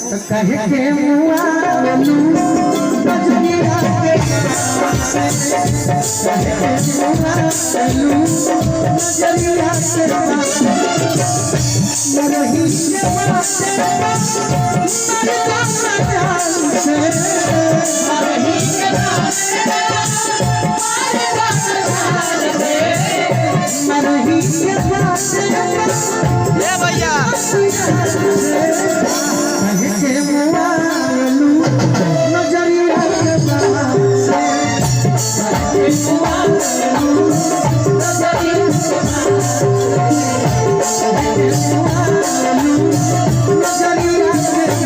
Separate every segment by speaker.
Speaker 1: कहे के मुआ लू बजनिया के कहे के मुआ लू बजनिया के मरही के बाते मरदा जान से मरही के बाते मरही के बाते
Speaker 2: ए भैया
Speaker 1: कहे के मुआ लू नजरिया के बाते कहे के मुआ लू नजरिया के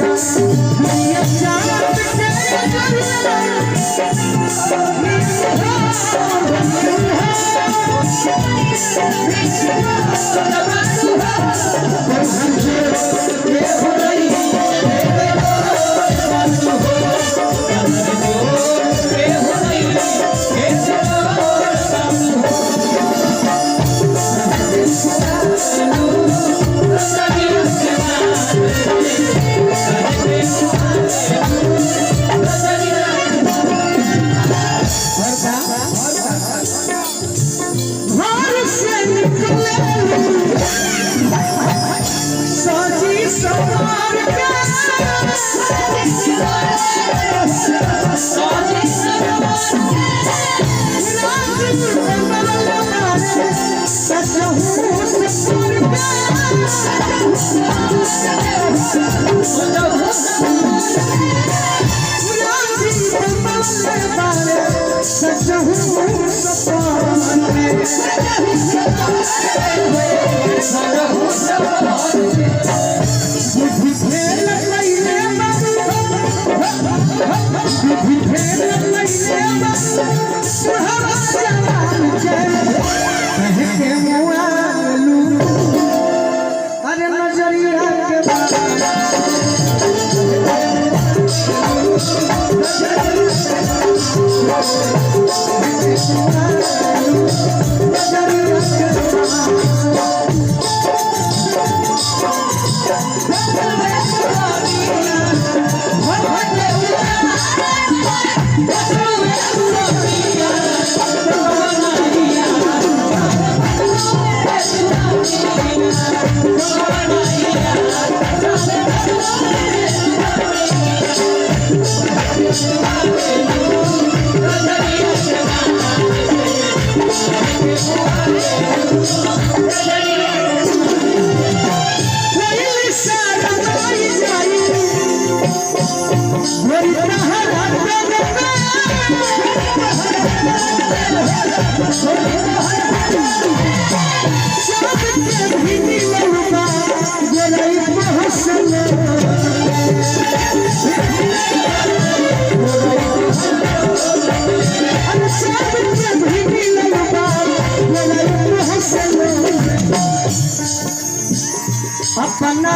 Speaker 1: अपना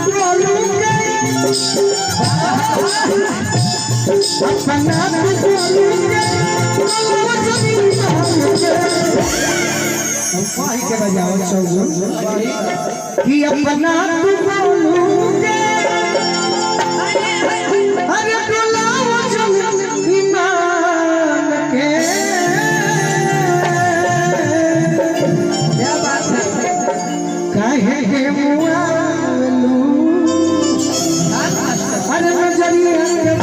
Speaker 1: बोलूंगे अपना बोलूंगे के बजाओ कि अपना बोलूंगे अरे बुलाओ ईमान के क्या बात है कहे के मुआ लू अरे नजरिया के